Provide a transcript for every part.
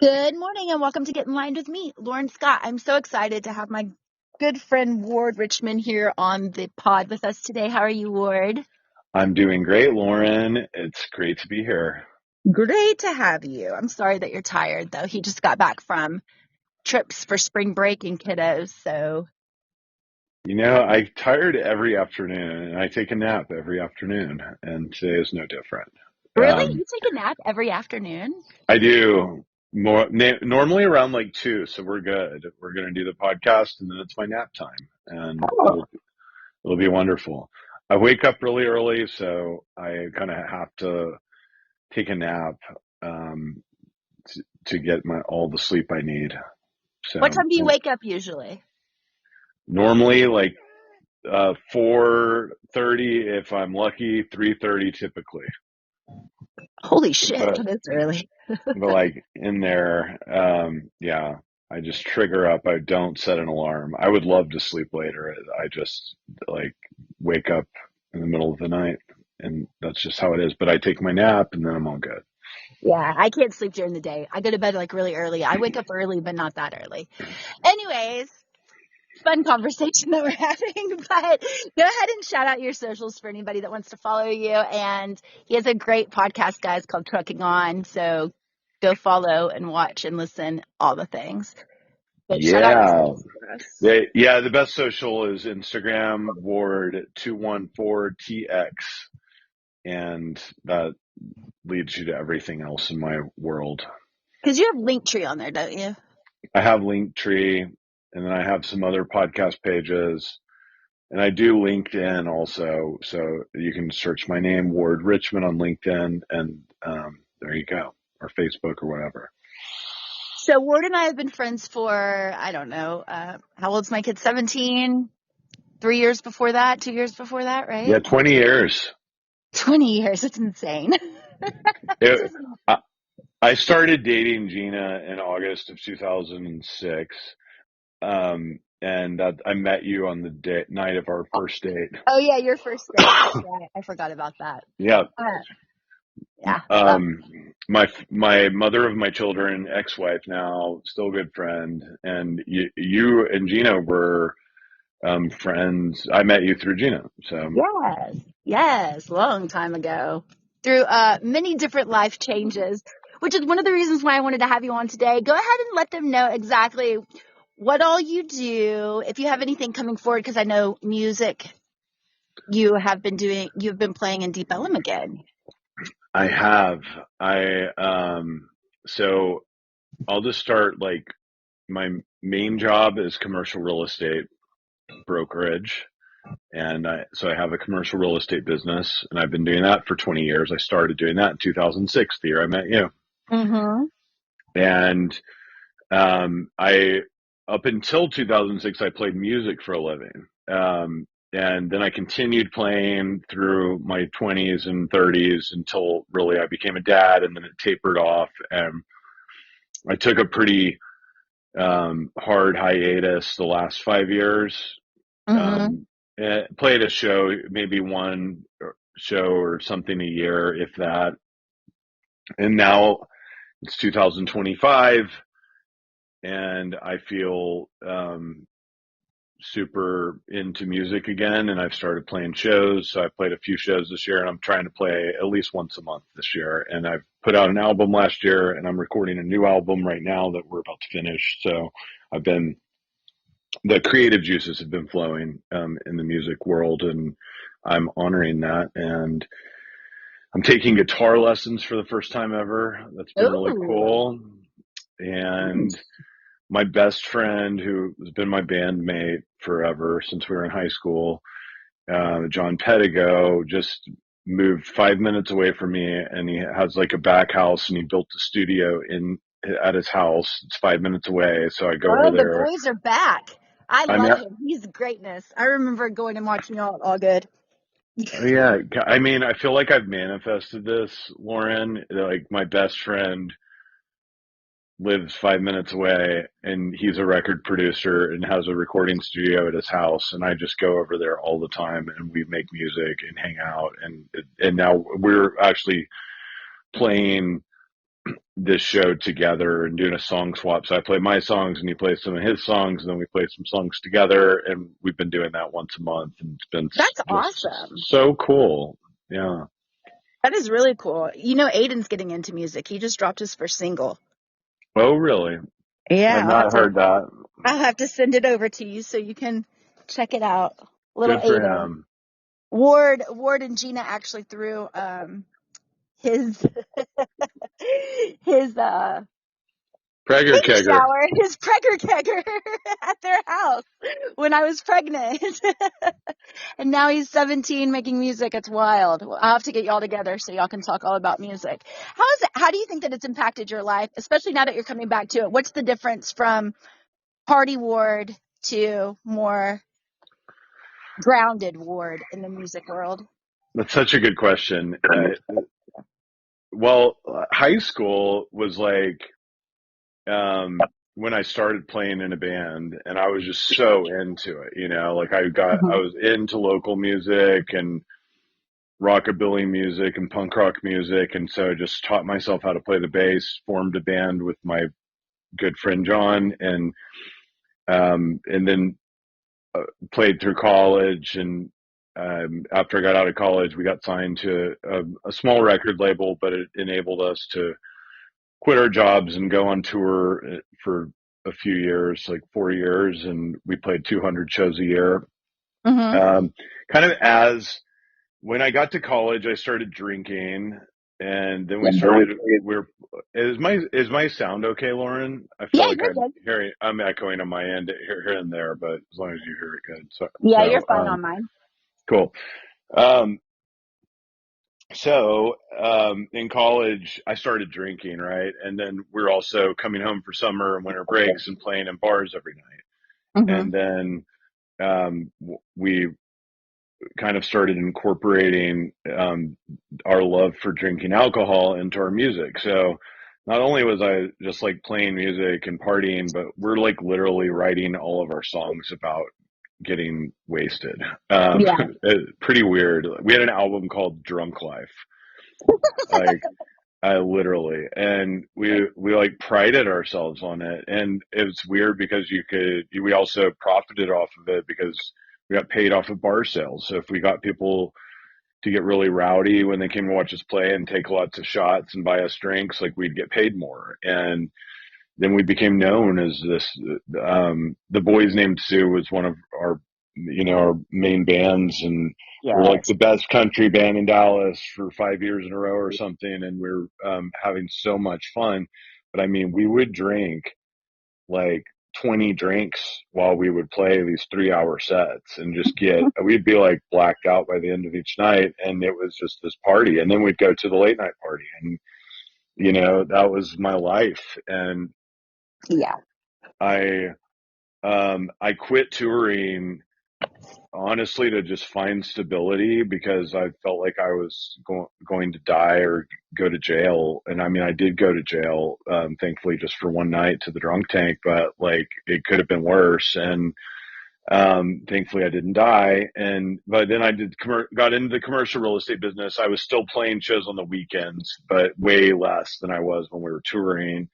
Good morning and welcome to Get in Line with me, Lauren Scott. I'm so excited to have my good friend Ward Richmond here on the pod with us today. How are you, Ward? I'm doing great, Lauren. It's great to be here. Great to have you. I'm sorry that you're tired, though. He just got back from trips for spring break and kiddos, so. I tired every afternoon and I take a nap every afternoon, and today is no different. Really? Um, You take a nap every afternoon? I do normally around like 2, so we're good. We're going to do the podcast and then it's my nap time, and Oh. it'll be wonderful. I wake up really early, so I kind of have to take a nap um, to get all the sleep I need. What So time do you wake up usually? normally like 4:30 if I'm lucky, 3:30 typically. Holy shit, But that is early. like in there, yeah, I just trigger up. I don't set an alarm. I would love to sleep later. I just like wake up in the middle of the night, and that's just how it is. But I take my nap and then I'm all good. Yeah, I can't sleep during the day. I go to bed like really early. I wake up early, but not that early. Anyways, fun conversation that we're having, but go ahead and shout out your socials for anybody that wants to follow you. And he has a great podcast, guys, called Trucking On. So go follow and watch and listen, all the things. But shout out your Yeah. socials for us. Yeah, the best social is Instagram Ward214TX, and that leads you to everything else in my world. Because you have Linktree on there, don't you? I have Linktree, and then I have some other podcast pages, and I do LinkedIn also. So you can search my name, Ward Richmond, on LinkedIn, and there you go, or Facebook or whatever. So Ward and I have been friends for, I don't know, how old's my kid? 17, 3 years before that, 2 years before that, Yeah, right? 20 years. 20 years. It's insane. It, I, I started dating Gina in August of 2006. And I met you on the night of our first date. Oh yeah, your first date. That's right. I forgot about that. Yeah. Uh, yeah. My mother of my children, ex-wife now, still a good friend, and you and Gina were friends. I met you through Gina, so Yes. Yes. Long time ago. Through many different life changes, which is one of the reasons why I wanted to have you on today. Go ahead and let them know exactly what all you do. If you have anything coming forward, because I know music you've been playing in Deep Ellum again. I have. So I'll just start. Like, my main job is commercial real estate brokerage. And so I have a commercial real estate business, and I've been doing that for 20 years. I started doing that in 2006, the year I met you. Mm-hmm. And I, up until 2006, I played music for a living. And then I continued playing through my 20s and 30s until really I became a dad, and then it tapered off. And I took a pretty hard hiatus the last 5 years. Mm-hmm. Um, Played a show, maybe one show or something a year, if that. And now it's 2025, and I feel super into music again, and I've started playing shows. So I played a few shows this year, and I'm trying to play at least once a month this year. And I've put out an album last year, and I'm recording a new album right now that we're about to finish. So I've been the creative juices have been flowing in the music world, and I'm honoring that. And I'm taking guitar lessons for the first time ever. That's been really Ooh. cool. And my best friend, who has been my bandmate forever since we were in high school, John Pedigo, just moved 5 minutes away from me, and he has like a back house, and he built a studio at his house. It's 5 minutes away, so I go over Oh, the there. boys are back. I I'm love at, him. He's greatness. I remember going and watching all good. yeah, I mean, I feel like I've manifested this, Lauren. Like, my best friend lives 5 minutes away, and he's a record producer and has a recording studio at his house, and I just go over there all the time, and we make music and hang out, and now we're actually playing this show together and doing a song swap. So I play my songs and he plays some of his songs, and then we play some songs together. And we've been doing that once a month, and it's been That's just awesome. so cool. Yeah. That is really cool. You know, Aiden's getting into music. He just dropped his first single. Oh, really? I've Yeah, not heard that. I'll have to send it over to you so you can check it out. Little Good for Aiden. him. Ward and Gina actually threw his his Pregger baby kegger. shower, his pregger kegger at their house when I was pregnant. And now he's 17 making music. It's wild. I'll have to get y'all together so y'all can talk all about music. How do you think that it's impacted your life, especially now that you're coming back to it? What's the difference from party Ward to more grounded Ward in the music world? That's such a good question. Well, high school was like when I started playing in a band, and I was just so into it, like I Mhm. was into local music and rockabilly music and punk rock music. And so I just taught myself how to play the bass, formed a band with my good friend John, and then played through college. And after I got out of college, we got signed to a small record label, but it enabled us to quit our jobs and go on tour for a few years, like 4 years, and we played 200 shows a year. Mhm. Um, kind of as when I got to college, I started drinking, and then we started. We're is my sound okay, Lauren? I Yeah, feel like you're good. I'm echoing on my end here and there, but as long as you hear it good. So Yeah, you're so fine on mine. cool. Um, in college, I started drinking, right? And then we're also coming home for summer and winter breaks and playing in bars every night. Mhm. And then we kind of started incorporating our love for drinking alcohol into our music. So not only was I just like playing music and partying, but we're like literally writing all of our songs about getting wasted. Yeah. Pretty weird. We had an album called Drunk Life. Like I literally, and we like prided ourselves on it, and it was weird because we also profited off of it because we got paid off of bar sales. So if we got people to get really rowdy when they came to watch us play and take lots of shots and buy us drinks, like we'd get paid more. And then we became known as this. The Boys Named Sue was one of our main bands, and we're like Yes. the best country band in Dallas for 5 years in a row or something. And we're having so much fun. But I mean, we would drink like 20 drinks while we would play these 3-hour sets and just we'd be like blacked out by the end of each night. And it was just this party. And then we'd go to the late night party, and, that was my life. And Yeah. I quit touring honestly to just find stability because I felt like I was going to die or go to jail. And I mean, I did go to jail, thankfully just for one night to the drunk tank, but like it could have been worse. And thankfully I didn't die. But then I got into the commercial real estate business. I was still playing shows on the weekends, but way less than I was when we were touring.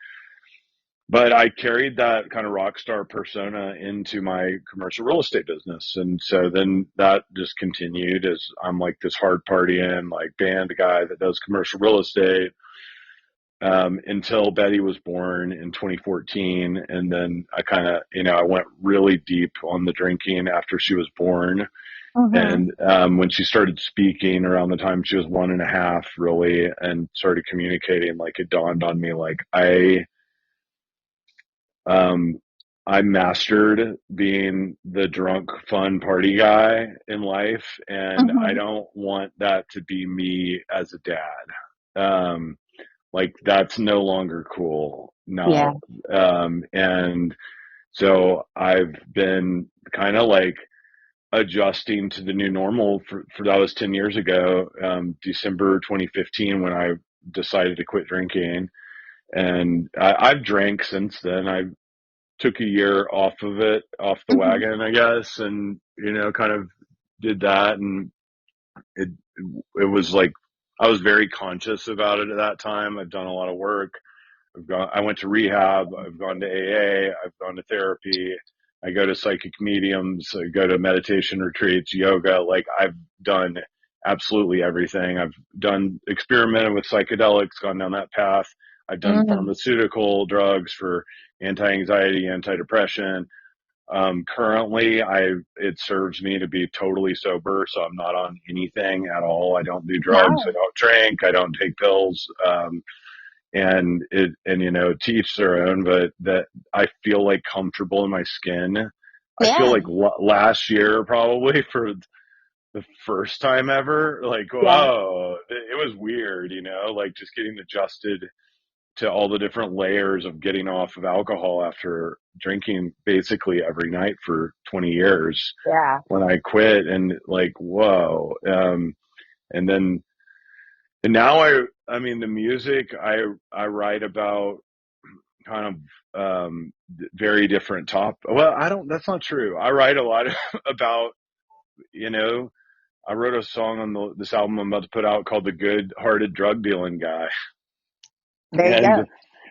But I carried that kind of rock star persona into my commercial real estate business. And so then that just continued as I'm like this hard partying, like band guy that does commercial real estate, until Betty was born in 2014. And then I kind of, I went really deep on the drinking after she was born. Mhm. And when she started speaking around the time she was 1.5, really, and started communicating, like it dawned on me, like um, I mastered being the drunk, fun party guy in life, and I Mhm. don't want that to be me as a dad. Like that's no longer cool Yeah. now. And so I've been kind of like adjusting to the new normal for that was 10 years ago, December 2015 when I decided to quit drinking. And I've drank since then. I took a year off the Mhm. wagon, I guess, and kind of did that, and it it was like I was very conscious about it at that time. I've done a lot of work. I went to rehab. I've gone to AA. I've gone to therapy. I go to psychic mediums. I go to meditation retreats, yoga. Like I've done absolutely everything. I've done experimented with psychedelics, gone down that path. I've done Mm, pharmaceutical drugs for anti-anxiety, anti-depression. Currently, it serves me to be totally sober, so I'm not on anything at all. I don't do drugs. I no. don't drink. I don't take pills. And you know, to each their own. But that I feel like comfortable in my skin. I feel Yeah. like last year probably for the first time ever, like, Yeah. whoa, it was weird, you know, like just getting adjusted to all the different layers of getting off of alcohol after drinking basically every night for 20 years Yeah. when I quit, and like, whoa. And then, and now I mean, the music I write about kind of, very different well, that's not true. I write a lot about, you know, I wrote a song on this album I'm about to put out called "The Good Hearted Drug Dealing Guy," There you and go.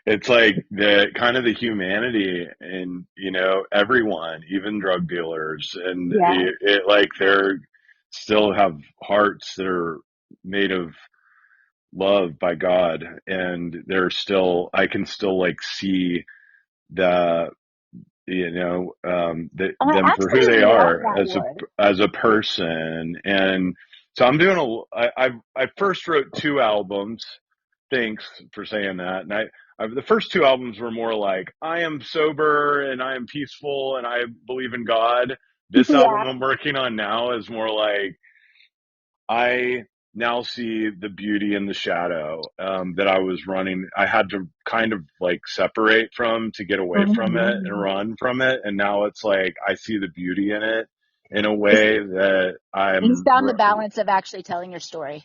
it's like the kind of the humanity in, you know, everyone, even drug dealers, and Yeah. it like they're still have hearts that are made of love by God, and I can still like see the, you know, I them for who they absolutely love are that word. as a person. And so I'm doing I first wrote two albums. Thanks for saying that. And the first two albums were more like, I am sober and I am peaceful and I believe in God. This album Yeah. I'm working on now is more like, I now see the beauty in the shadow, that I was running. I had to kind of like separate from to get away from it and Mhm. run from it. And now it's like I see the beauty in it in a way that You I'm, found the balance of actually telling your story.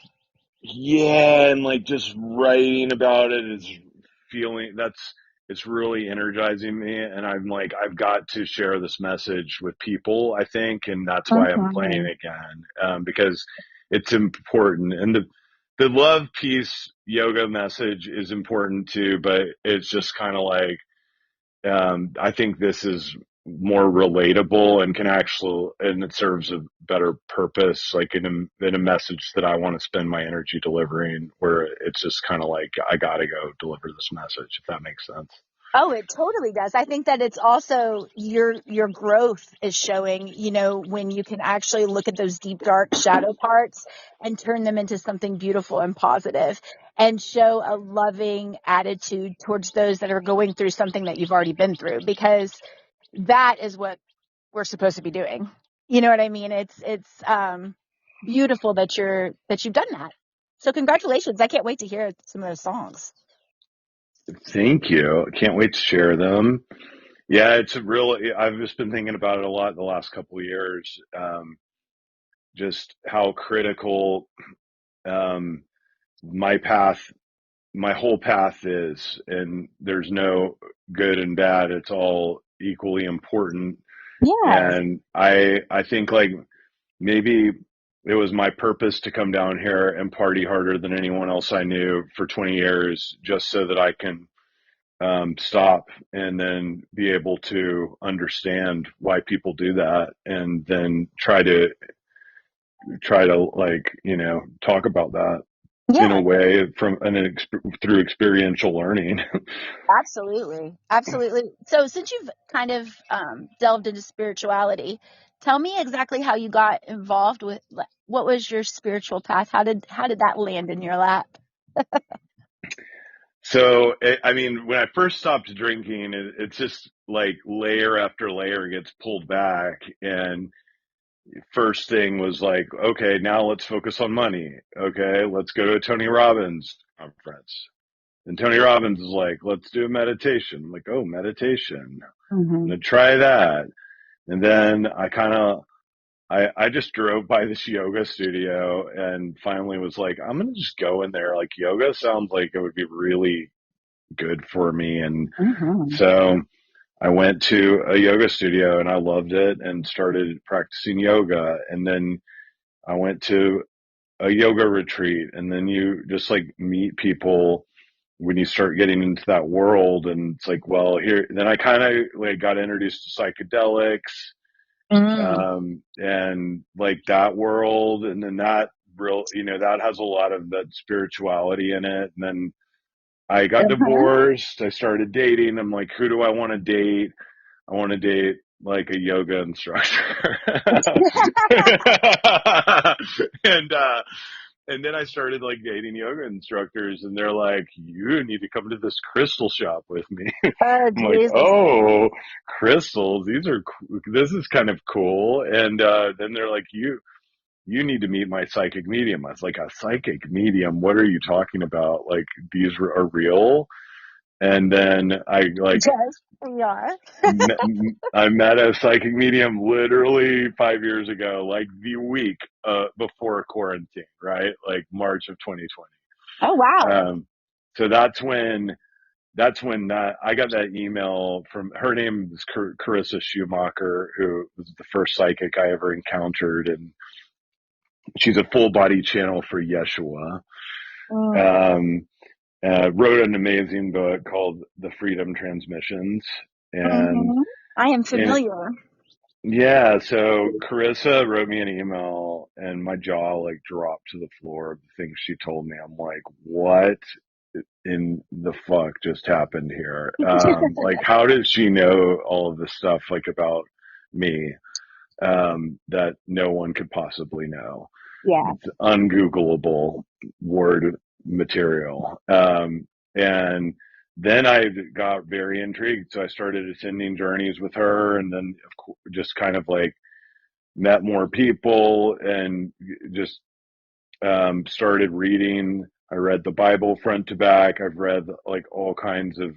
yeah, and like just writing about it is feeling it's really energizing me. And I'm like, I've got to share this message with people, I think. And that's why I'm playing Mhm. again, because it's important. And the love, peace, yoga message is important too, but it's just kind of like, I think this is more relatable and can actually, and it serves a better purpose, like in a message that I want to spend my energy delivering, where it's just kind of like, I got to go deliver this message, if that makes sense. Oh, it totally does. I think that it's also your growth is showing, when you can actually look at those deep, dark shadow parts and turn them into something beautiful and positive and show a loving attitude towards those that are going through something that you've already been through, because that is what we're supposed to be doing. You know what I mean? It's beautiful that you've done that. So congratulations. I can't wait to hear some of those songs. Thank you. Can't wait to share them. Yeah, I've just been thinking about it a lot the last couple of years. Just how critical, um, my path, my whole path is, and there's no good and bad. It's all equally important. Yeah. And I think like maybe it was my purpose to come down here and party harder than anyone else I knew for 20 years, just so that I can, stop and then be able to understand why people do that, and then try to like, you know, talk about that in a Yeah. way through experiential learning. Absolutely. Absolutely. So since you've kind of delved into spirituality, tell me exactly how you got involved with, what was your spiritual path? How did that land in your lap? So, I mean, when I first stopped drinking, it's just like layer after layer gets pulled back. And first thing was like, okay, now let's focus on money. Okay, let's go to a Tony Robbins conference. And Tony Robbins is like, let's do a meditation. I'm like, oh, meditation. I'm Hmm. gonna try that. And then I just drove by this yoga studio and finally was like, I'm gonna just go in there. Like, yoga sounds like it would be really good for me. And Hmm. so I went to a yoga studio and I loved it and started practicing yoga. And then I went to a yoga retreat, and then you just like meet people when you start getting into that world, and it's like, well, here, then I kind of like got introduced to psychedelics, Mm. and like that world, and then that real, that has a lot of that spirituality in it. And then I got Uh-huh. divorced. I started dating. I'm like, who do I want to date? I want to date like a yoga instructor. and and then I started like dating yoga instructors, and they're like, you need to come to this crystal shop with me. Oh, I'm like, Jesus. oh, crystals, this is kind of cool. And then they're like, you need to meet my psychic medium. I was like, a psychic medium? What are you talking about? Like, these are real? And then I like Yes, we are. I met a psychic medium literally 5 years ago, like the week before quarantine, right? Like March of 2020. Oh, wow. So that's when that I got that email from her. Name is Carissa Schumacher, who was the first psychic I ever encountered, and she's a full body channel for Yeshua. Mm. Um, wrote an amazing book called The Freedom Transmissions, and Mm-hmm. I am in familiar. yeah, so Carissa wrote me an email, and my jaw like dropped to the floor of the things she told me. I'm like, what in the fuck just happened here? Like, how does she know all of this stuff like about me, that no one could possibly know? Yeah. It's ungoogleable word material. And then I got very intrigued, so I started attending journeys with her, and then just kind of like met more people, and just started reading. I read the Bible front to back. I've read like all kinds of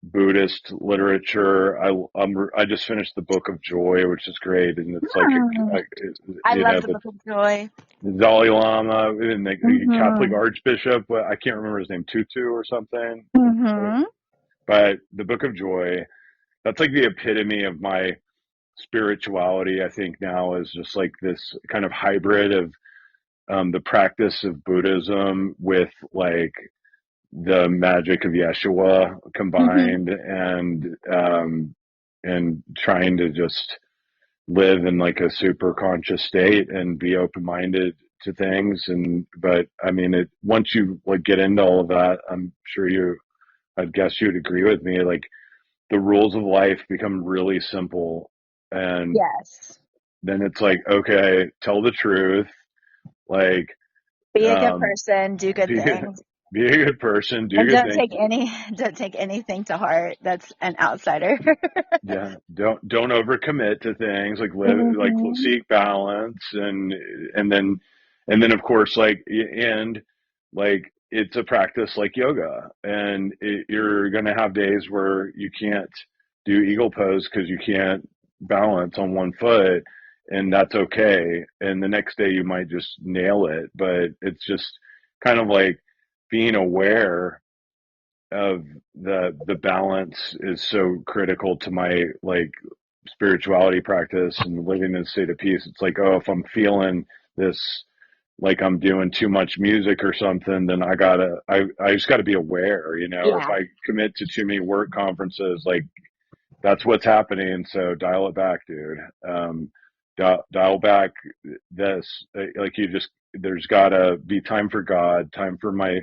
Buddhist literature. I just finished the Book of Joy, which is great, and it's like Hmm. I love the the Book of Joy. Dalai Lama and the Catholic Mm-hmm. Archbishop. I can't remember his name, Tutu or something. Mm-hmm. But the Book of Joy, that's like the epitome of my spirituality. I think now is just like this kind of hybrid of the practice of Buddhism with like the magic of Yeshua Mm-hmm. combined, and trying to just live in like a super conscious state and be open minded to things. And but I mean, once you like get into all of that, I'm sure I'd guess you'd agree with me, like the rules of life become really simple, and Yes. then it's like, okay, tell the truth, like Be a good um person, do good be things. be a good person, do And good things. don't take anything to heart that's an outsider. Yeah, don't overcommit to things. Like live, like Mm-hmm. seek balance, and then of course, like and like it's a practice like yoga, and you're gonna have days where you can't do eagle pose because you can't balance on one foot, and that's okay. And the next day you might just nail it, but it's just kind of like being aware of the balance is so critical to my like spirituality practice and living in a state of peace. It's like, oh, if I'm feeling this, like I'm doing too much music or something, then I just gotta be aware, or if Yeah, I commit to too many work conferences, like that's what's happening. So dial it back, dude. Dial back this, like there's gotta be time for God, time for my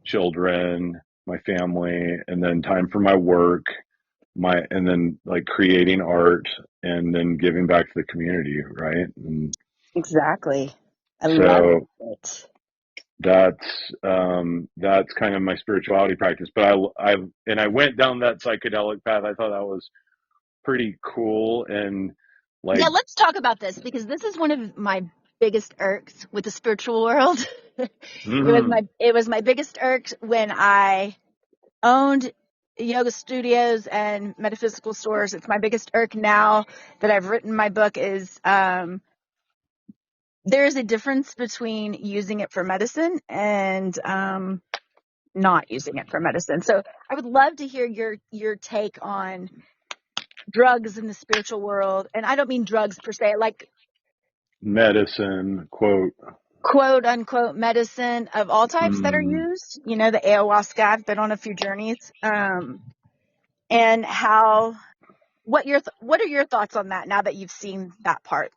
children, my family, and then time for my work, and then like creating art, and then giving back to the community, right? And exactly. I love so it. that's kind of my spirituality practice. But I went down that psychedelic path. I thought that was pretty cool, and Yeah, like let's talk about this because this is one of my biggest irks with the spiritual world. mm, It was my biggest irk when I owned yoga studios and metaphysical stores. It's my biggest irk now that I've written my book is there is a difference between using it for medicine and not using it for medicine. So I would love to hear your take on drugs in the spiritual world. And I don't mean drugs per se, like medicine quote. quote unquote medicine of all types that are Mm. used. You know, the ayahuasca. I've been on a few journeys. And what are your thoughts on that now that you've seen that part?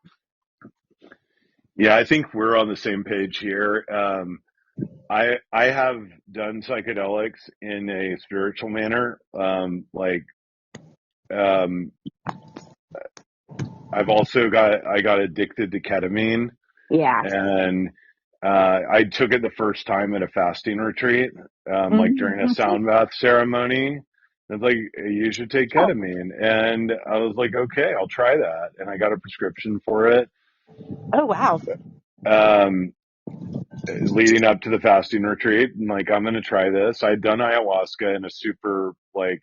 Yeah, I think we're on the same page here. I have done psychedelics in a spiritual manner. Um, I got addicted to ketamine, Yeah. and I took it the first time at a fasting retreat, like during a Mm-hmm. sound bath ceremony. It's like, you should take Oh, ketamine. And I was like, okay, I'll try that. And I got a prescription for it. oh wow. Um, Leading up to the fasting retreat, and like, I'm going to try this. I'd done ayahuasca in a super like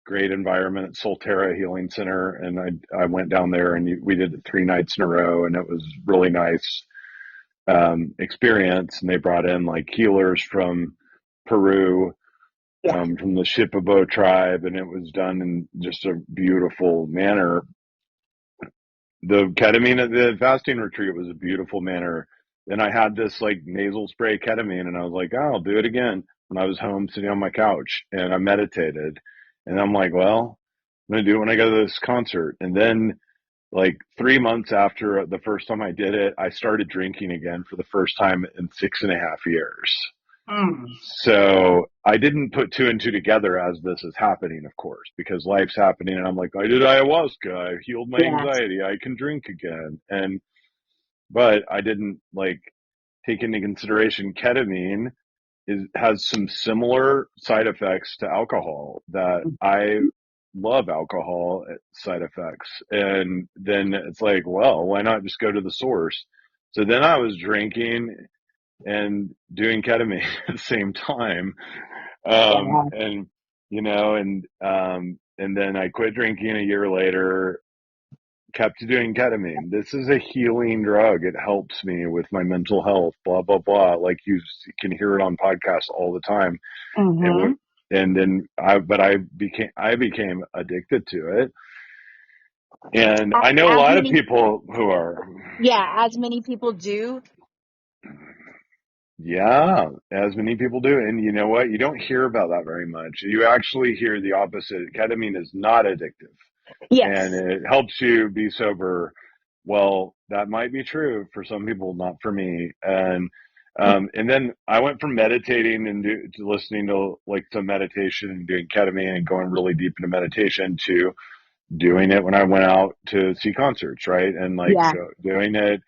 great environment at Solterra Healing Center. And I went down there and we did it 3 nights in a row, and it was really nice experience. And they brought in like healers from Peru, Yeah. from the Shipibo tribe, and it was done in just a beautiful manner. The ketamine at the fasting retreat was a beautiful manner. Then I had this like nasal spray ketamine, and I was like, oh, I'll do it again when I was home sitting on my couch, and I meditated. And I'm like, well, I'm going to do it when I go to this concert. And then like 3 months after the first time I did it, I started drinking again for the first time in 6.5 years. Mm. So I didn't put two and two together as this is happening, of course, because life's happening. And I'm like, I did ayahuasca. I healed my Yeah. anxiety. I can drink again. But I didn't like take into consideration ketamine has some similar side effects to alcohol that I love alcohol side effects. And then it's like, well, why not just go to the source? So then I was drinking and doing ketamine at the same time. Yeah. And, and then I quit drinking a year later, kept doing ketamine. This is a healing drug. It helps me with my mental health, blah, blah, blah. Like you can hear it on podcasts all the time. Mm-hmm. And then I became addicted to it. And I know a As lot of many, people who are. yeah, as many people do. Yeah, as many people do. And you know what? You don't hear about that very much. You actually hear the opposite. Ketamine is not addictive and Yes. it helps you be sober. Well, that might be true for some people, not for me. And then I went from meditating and to listening to like some meditation and doing ketamine and going really deep into meditation to doing it when I went out to see concerts, right? And like Yeah. doing it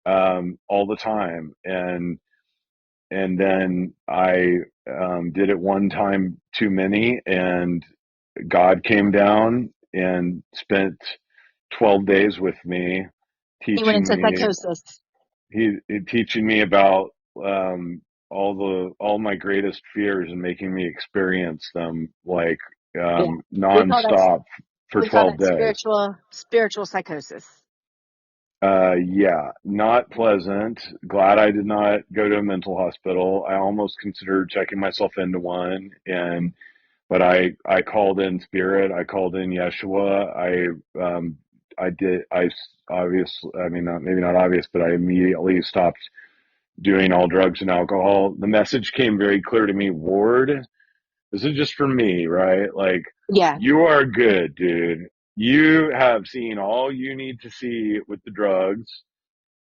all the time. And then I did it one time too many, and God came down and spent 12 days with me, He went teaching into me, psychosis. teaching me about all my greatest fears and making me experience them like Yeah. We call that nonstop for we call 12 that days. spiritual psychosis. Yeah, not pleasant. Glad I did not go to a mental hospital. I almost considered checking myself into one, but I called in spirit. I called in Yeshua. I did. Obviously, I mean, maybe not obvious, but I immediately stopped doing all drugs and alcohol. The message came very clear to me, Ward. This is just for me, right? Like, Yeah. you are good, dude. You have seen all you need to see with the drugs.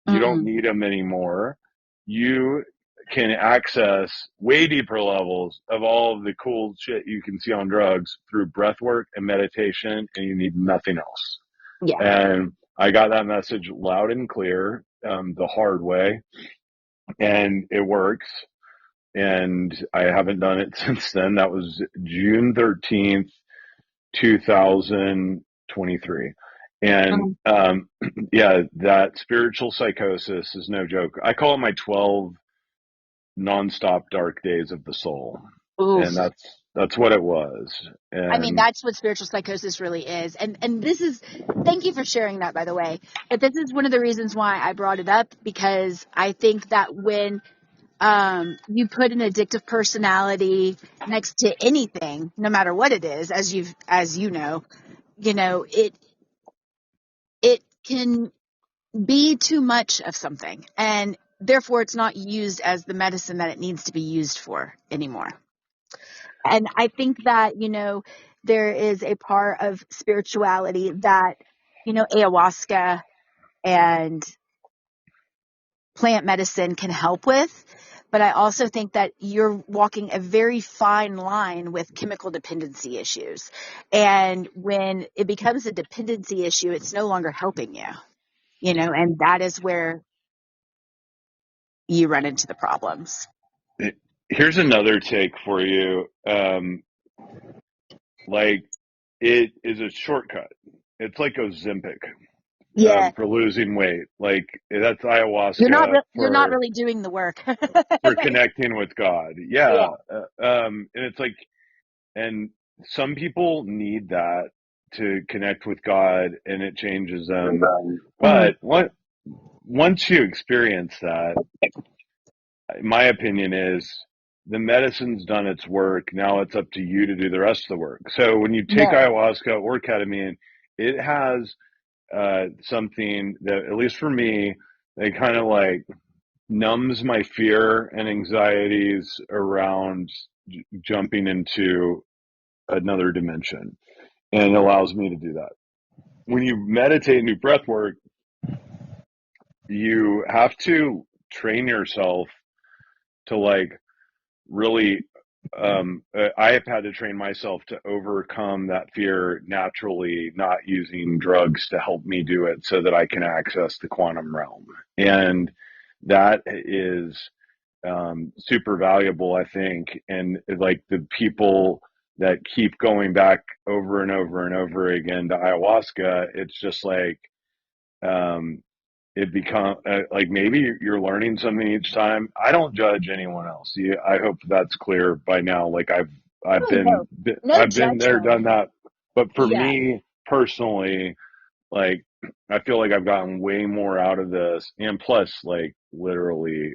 You don't Mm. need them anymore. You can access way deeper levels of all of the cool shit you can see on drugs through breath work and meditation, and you need nothing else. Yeah. And I got that message loud and clear, the hard way, and it works. And I haven't done it since then. That was June 13th, 2023. And Mm. yeah, that spiritual psychosis is no joke. I call it my 12 nonstop dark days of the soul. And Oof. that's what it was. I mean, And that's what spiritual psychosis really is. And this is, thank you for sharing that, by the way. But this is one of the reasons why I brought it up, because I think that when you put an addictive personality next to anything, no matter what it is, as you know, it can be too much of something. And therefore it's not used as the medicine that it needs to be used for anymore. And I think that, there is a part of spirituality that, ayahuasca and plant medicine can help with. But I also think that you're walking a very fine line with chemical dependency issues. And when it becomes a dependency issue, it's no longer helping you, and that is where you run into the problems. Here's another take for you. Like, it is a shortcut. It's like Ozempic Yeah. for losing weight. Like, that's You're not ayahuasca you're not really doing the work. for connecting with God. Yeah. Yeah. And it's like, and some people need that to connect with God, and it changes them. Mhm. But once you experience that, my opinion is the medicine's done its work. Now it's up to you to do the rest of the work. So when you take Yeah. ayahuasca or ketamine, it has something that, at least for me, they kind of like numbs my fear and anxieties around jumping into another dimension, and it allows me to do that. When you meditate and do breath work, you have to train yourself to like really I have had to train myself to overcome that fear naturally, not using drugs to help me do it so that I can access the quantum realm. And that is super valuable, I think. And like the people that keep going back over and over and over again to ayahuasca, it's just like, um, it become like maybe you're learning something each time. I don't judge anyone else. I hope that's clear by now. Like I've Oh, no. No I've been there, judgment. done that. But for Yeah. me personally, like I feel like I've gotten way more out of this. And plus, like literally,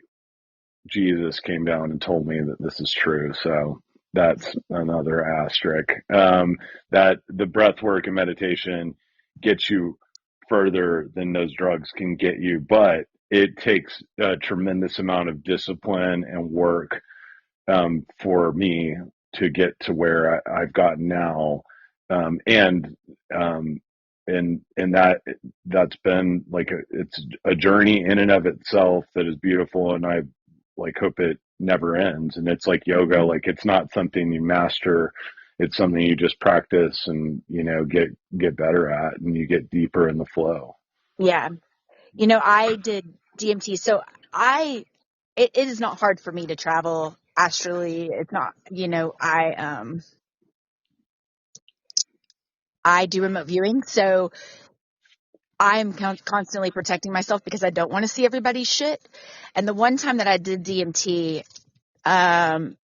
Jesus came down and told me that this is true. So that's another asterisk. That the breath work and meditation gets you further than those drugs can get you, but it takes a tremendous amount of discipline and work for me to get to where I've gotten now, and um, and that's been like it's a journey in and of itself that is beautiful, and I like hope it never ends. And it's like yoga, like it's not something you master. It's something you just practice and get better at, and you get deeper in the flow. Yeah. I did DMT, so it is not hard for me to travel astrally. It's not, I do remote viewing, so I'm constantly protecting myself because I don't want to see everybody's shit. And the one time that I did DMT, um,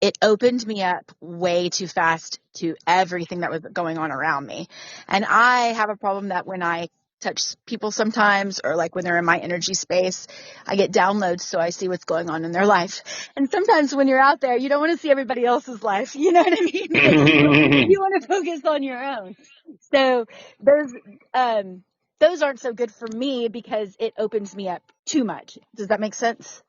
it opened me up way too fast to everything that was going on around me. And I have a problem that when I touch people sometimes, or like when they're in my energy space, I get downloads, so I see what's going on in their life. And sometimes when you're out there, you don't want to see everybody else's life. You know what I mean? Like you want to focus on your own. So those those aren't so good for me because it opens me up too much. Does that make sense?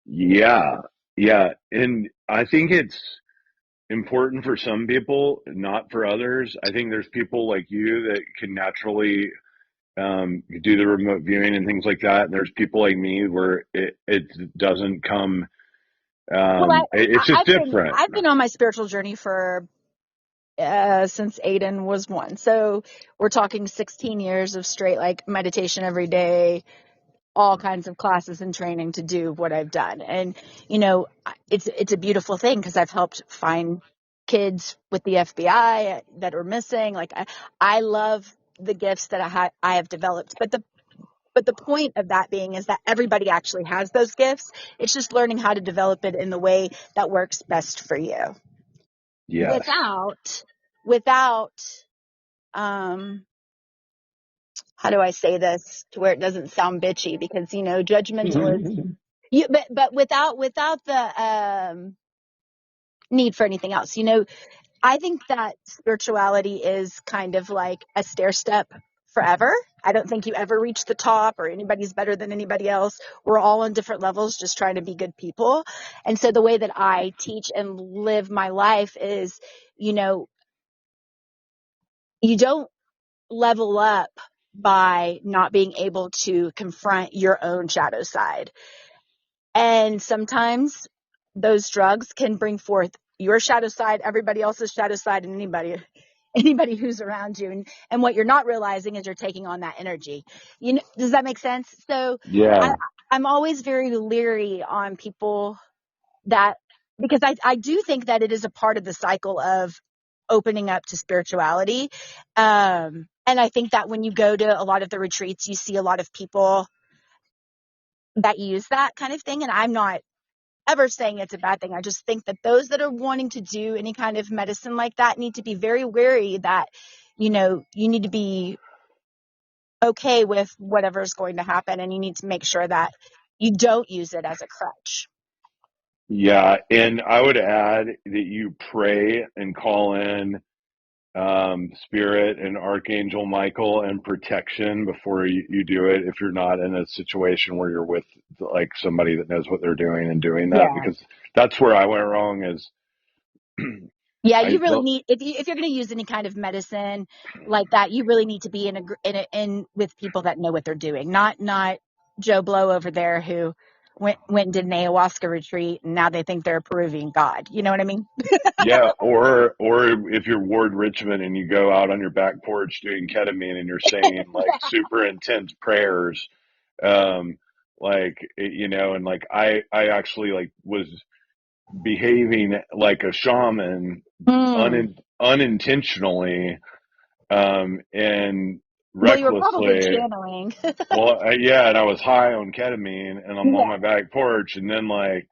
Yeah, yeah, and I think it's important for some people, not for others. I think there's people like you that can naturally do the remote viewing and things like that. And there's people like me where it doesn't come. Well, It's just different. I've been on my spiritual journey for since Aiden was one. So we're talking 16 years of straight like meditation every day, all kinds of classes and training to do what I've done. And it's a beautiful thing because I've helped find kids with the FBI that are missing. Like I love the gifts that I have developed. But the point of that being is that everybody actually has those gifts. It's just learning how to develop it in the way that works best for you. Yes. Without um how do I say this to where it doesn't sound bitchy, because judgmental is you, but without the need for anything else. I think that spirituality is kind of like a stair step forever. I don't think you ever reach the top or anybody's better than anybody else. We're all on different levels just trying to be good people. And so the way that I teach and live my life is, you know, you don't level up by not being able to confront your own shadow side. And sometimes those drugs can bring forth your shadow side, everybody else's shadow side, and anybody who's around you. And what you're not realizing is you're taking on that energy. Does that make sense? So Yeah. I'm always very leery on people that, because I do think that it is a part of the cycle of opening up to spirituality. And I think that when you go to a lot of the retreats, you see a lot of people that use that kind of thing. And I'm not ever saying it's a bad thing. I just think that those that are wanting to do any kind of medicine like that need to be very wary that, you need to be okay with whatever's going to happen. And you need to make sure that you don't use it as a crutch. Yeah. And I would add that you pray and call in Spirit and Archangel Michael and protection before you do it, if you're not in a situation where you're with like somebody that knows what they're doing and doing that, Yeah. because that's where I went wrong is Yeah, I you really felt, need, if you're going to use any kind of medicine like that, you really need to be in with people that know what they're doing, not Joe Blow over there who went and did an ayahuasca retreat and now they think they're a Peruvian god. You know what I mean? yeah, or if you're Ward Richmond and you go out on your back porch doing ketamine and you're saying like super intense prayers, um like and like I actually like was behaving like a shaman Mm. unintentionally, and Well, you were probably recklessly. channeling. Well, yeah, and I was high on ketamine, and I'm on Yeah. my back porch, and then like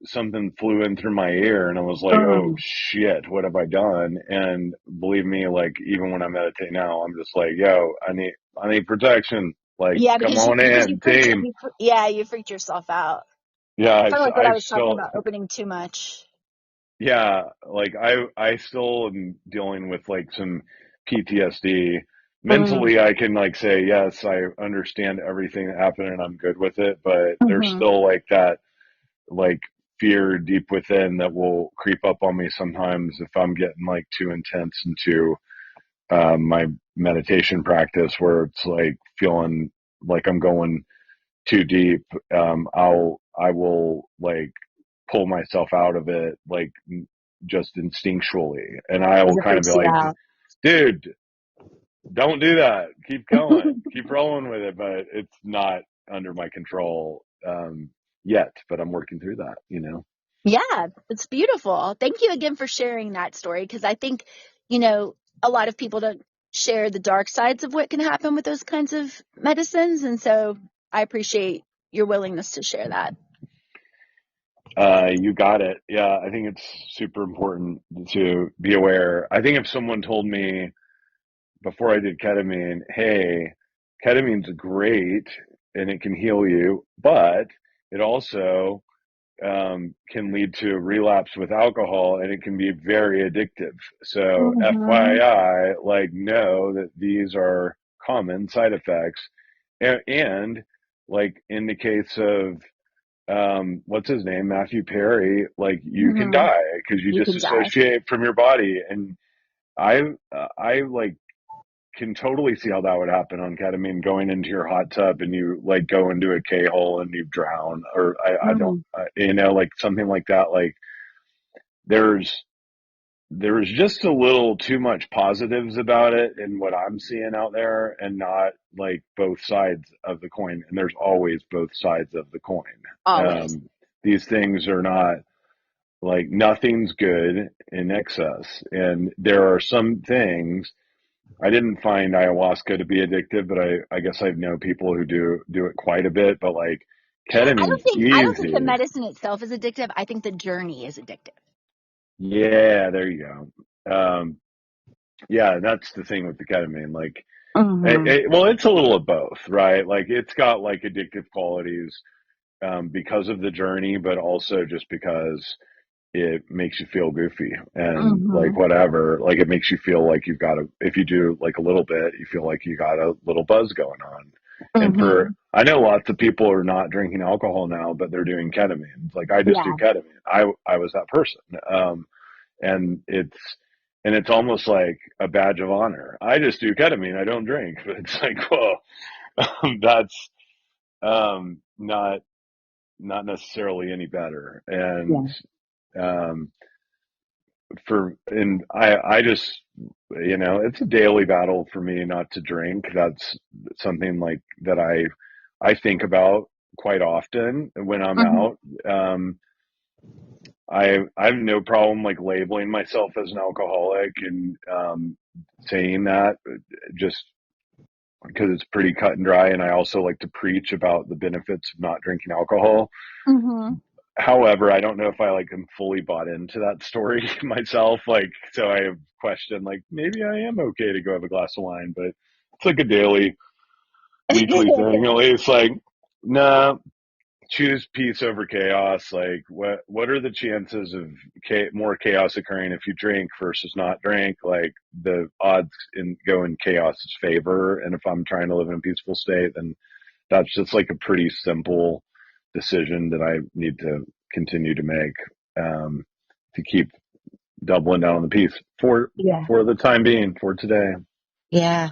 something flew in through my ear, and I was like, "Oh Mm. shit, what have I done?" And believe me, like even when I meditate now, I'm just like, "Yo, I need protection. Like, Yeah, come because on in, team." you freaked yourself out. Yeah, Kind of like what I I was talking still, about, opening too much. yeah, like I still am dealing with like some PTSD. Mm. Mentally, I can like say, yes, I understand everything that happened and I'm good with it, but there's Hmm. still like that like fear deep within that will creep up on me sometimes if I'm getting like too intense into my meditation practice, where it's like feeling like I'm going too deep. I will like pull myself out of it, like just instinctually. And I will Because it kind of be freaks you like, out. dude, don't do that. Keep going, keep rolling with it. But it's not under my control, yet, but I'm working through that. Yeah, it's beautiful. Thank you again for sharing that story, because I think, a lot of people don't share the dark sides of what can happen with those kinds of medicines. And so I appreciate your willingness to share that. You got it. Yeah. I think it's super important to be aware. I think if someone told me before I did ketamine, hey, ketamine's great and it can heal you, but it also can lead to relapse with alcohol and it can be very addictive. So, Mm-hmm. FYI, like, know that these are common side effects. And like in the case of, what's his name, Matthew Perry, like you can Mm-hmm. die because you You can die. disassociate from your body. And I like can totally see how that would happen on ketamine, going into your hot tub and you like go into a K hole and you drown, or I don't, Mm. like something like that. Like there's, there's just a little too much positives about it in what I'm seeing out there and not like both sides of the coin. And there's always both sides of the coin. Always. These things are not like nothing's good in excess. And there are some things. I didn't find ayahuasca to be addictive, but I guess I know people who do it quite a bit. But like ketamine's I don't think the easy. medicine itself is addictive. I think the journey is addictive. Yeah, there you go. Yeah, that's the thing with the ketamine. Like, Mm-hmm. well, it's a little of both, right? Like, it's got like addictive qualities because of the journey, but also just because it makes you feel goofy and like Mm-hmm. whatever. Like it makes you feel like you've got if you do like a little bit, you feel like you got a little buzz going on. And Mm-hmm. I know lots of people are not drinking alcohol now, but they're doing ketamine. Like I just do Yeah. ketamine. I was that person. And it's almost like a badge of honor. I just do ketamine. I don't drink. But it's like, whoa, that's not necessarily any better. And Yeah. um, and I just, it's a daily battle for me not to drink. That's something like that I think about quite often when I'm Mm-hmm. out. Um, I have no problem like labeling myself as an alcoholic and saying that just because it's pretty cut and dry. And I also like to preach about the benefits of not drinking alcohol. Mm-hmm. However, I don't know if I like am fully bought into that story myself. Like, so I have questioned like maybe I am okay to go have a glass of wine, but it's like a daily, weekly thing. At least like, nah, choose peace over chaos. Like, what are the chances of more chaos occurring if you drink versus not drink? Like, the odds go in chaos's favor. And if I'm trying to live in a peaceful state, then that's just like a pretty simple decision that I need to continue to make to keep doubling down on the peace Yeah. for the time being, for today. Yeah.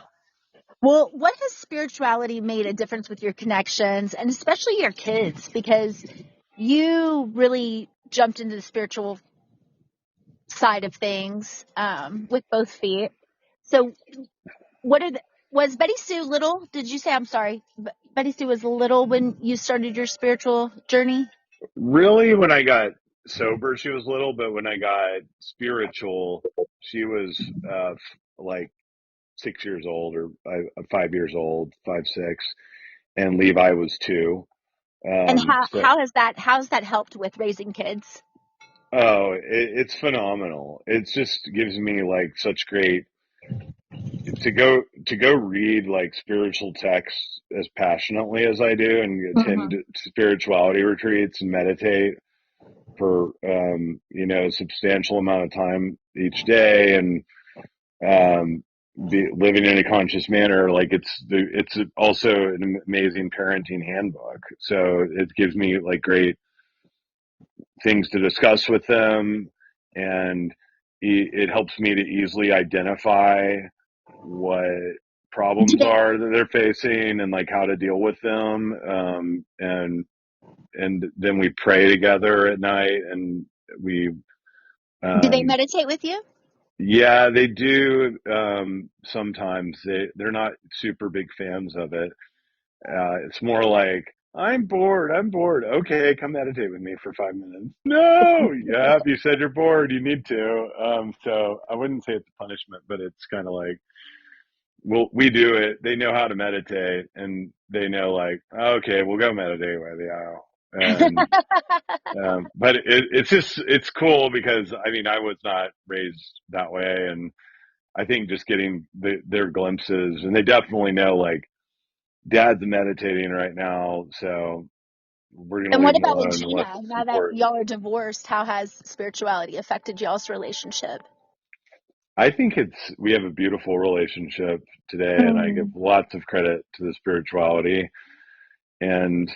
Well, what has spirituality made a difference with your connections and especially your kids? Because you really jumped into the spiritual side of things with both feet. So, what are the, was Betty Sue little? Did you say? I'm sorry. Betty Sue was little when you started your spiritual journey. Really, when I got sober, she was little, but when I got spiritual, she was like 6 years old or 5 years old, 5, 6, and Levi was 2. And So, how's that helped with raising kids? oh, it's phenomenal. It just gives me like such great to go read like spiritual texts as passionately as I do and attend Mm-hmm. spirituality retreats and meditate for a substantial amount of time each day and be living in a conscious manner. Like it's also an amazing parenting handbook. So it gives me like great things to discuss with them, and it helps me to easily identify what Do problems they are that they're facing and like how to deal with them. And then we pray together at night, and we do they um, meditate with you? yeah, they do. Sometimes they're not super big fans of it. It's more like, I'm bored. I'm bored. Okay, come meditate with me for 5 minutes. No, yeah, you said you're bored. You need to. So I wouldn't say it's a punishment, but it's kind of like, well, we do it. They know how to meditate, and they know like, okay, we'll go meditate with you. And but it's cool because I mean I was not raised that way, and I think just getting their glimpses, and they definitely know like Dad's meditating right now, so we're gonna And leave what him about with alone unless Gina? it's Now that important. y'all are divorced, how has spirituality affected y'all's relationship? I think we have a beautiful relationship today, and I give Mm. lots of credit to the spirituality. And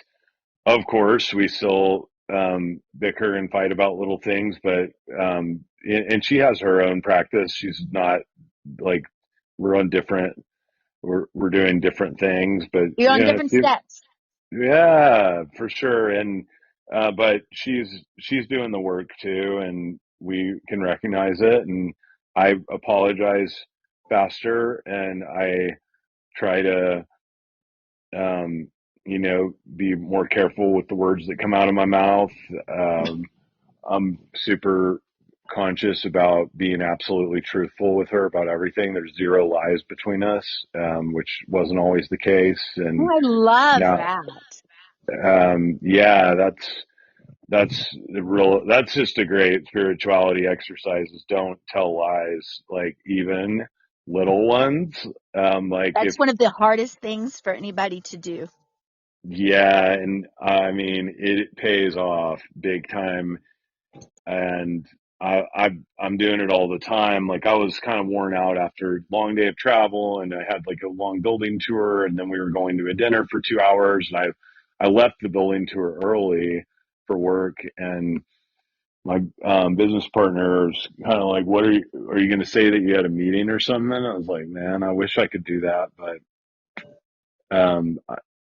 of course, we still bicker and fight about little things, but and she has her own practice. She's not like we're on different. We're doing different things, but You're on different steps. yeah, for sure. And but she's doing the work too, and we can recognize it. And I apologize faster, and I try to um, be more careful with the words that come out of my mouth. Um, I'm super conscious about being absolutely truthful with her about everything. There's zero lies between us, which wasn't always the case, Oh, and I love now that. yeah, that's just a great spirituality exercise is don't tell lies, like even little ones. Like if That's one of the hardest things for anybody to do. Yeah, and I mean it pays off big time and I'm doing it all the time. Like I was kind of worn out after a long day of travel, and I had like a long building tour, and then we were going to a dinner for 2 hours, and I left the building tour early for work, and my business partner was kind of like, "What are you going to say that you had a meeting or something?" I was like, "Man, I wish I could do that, but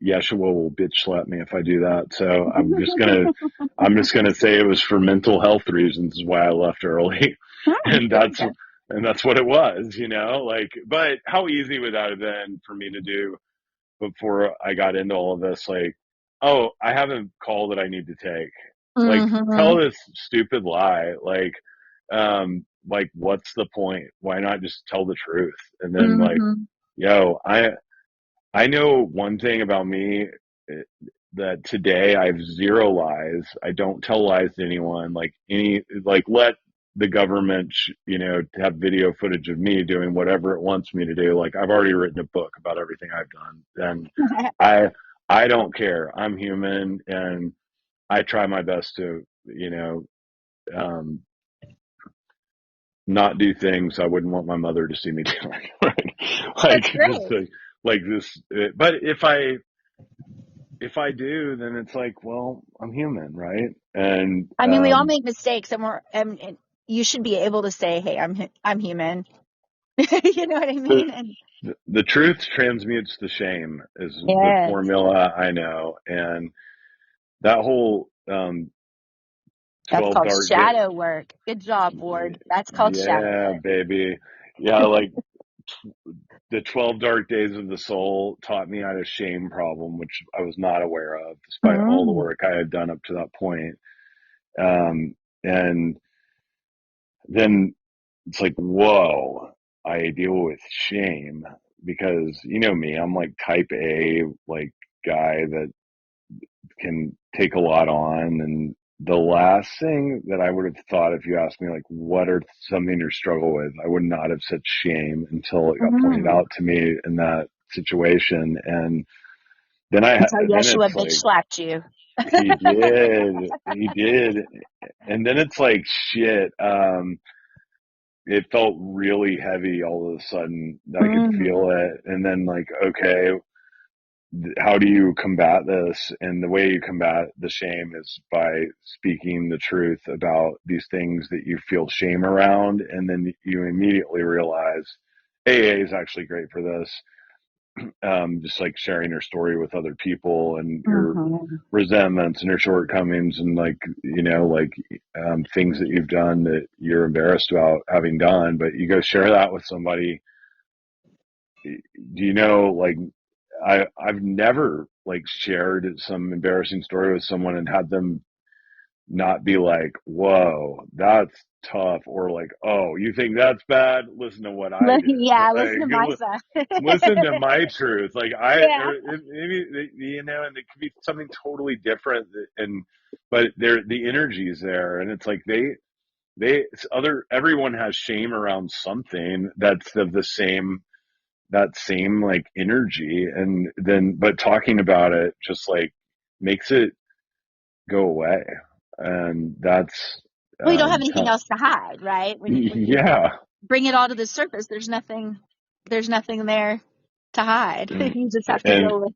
Yeshua will bitch slap me if I do that. So I'm just gonna say it was for mental health reasons is why I left early, and There you go. that's what it was, you know. Like, but how easy would that have been for me to do before I got into all of this? Like, oh, I have a call that I need to take. Like, Mm-hmm. tell this stupid lie. Like what's the point? Why not just tell the truth? And then like, Mm-hmm. yo, I know one thing about me, eh, that today I have zero lies. I don't tell lies to anyone. Like let the government, have video footage of me doing whatever it wants me to do. Like I've already written a book about everything I've done, and I I don't care. I'm human, and I try my best to, um, not do things I wouldn't want my mother to see me doing. Right? That's Like just great. like this. But if I do, then it's like, well, I'm human, right? And I mean, we all make mistakes, and and you should be able to say, "Hey, I'm human." You know what I the, mean? And the truth transmutes the shame is the yes, formula I know, and that whole that's 12 called dark day, shadow work. Good job, Ward. That's called shadow yeah, work. baby, yeah, like the 12 dark days of the soul taught me I had a shame problem, which I was not aware of, despite all the Mm. work I had done up to that point. And then it's like, whoa, I deal with shame because you know me, I'm like type A, like guy that can take a lot on. And the last thing that I would have thought if you asked me, like, what are something you struggle with, I would not have said shame until it got pointed Mm. out to me in that situation. And Until then Yeshua it's bitch like, slapped you. he did. And then it's like, shit. It felt really heavy all of a sudden. I could Mm. feel it. And then like, okay, how do you combat this? And the way you combat the shame is by speaking the truth about these things that you feel shame around. And then you immediately realize AA is actually great for this. Just like sharing your story with other people and your Mm-hmm. resentments and your shortcomings and like, things that you've done that you're embarrassed about having done, but you go share that with somebody. Do you know, like, I've never like shared some embarrassing story with someone and had them not be like, "Whoa, that's tough," or like, "Oh, you think that's bad? Listen to what I did." Yeah, listen to my Like, son. listen to my truth. Like Yeah. maybe, and it could be something totally different, and but the energy is there, and it's like everyone has shame around something that's of the same that same like energy, and then but talking about it just like makes it go away, and that's Well, you don't have anything how, else to hide, right? When you yeah. bring it all to the surface, there's nothing there to hide. You just have to And go with.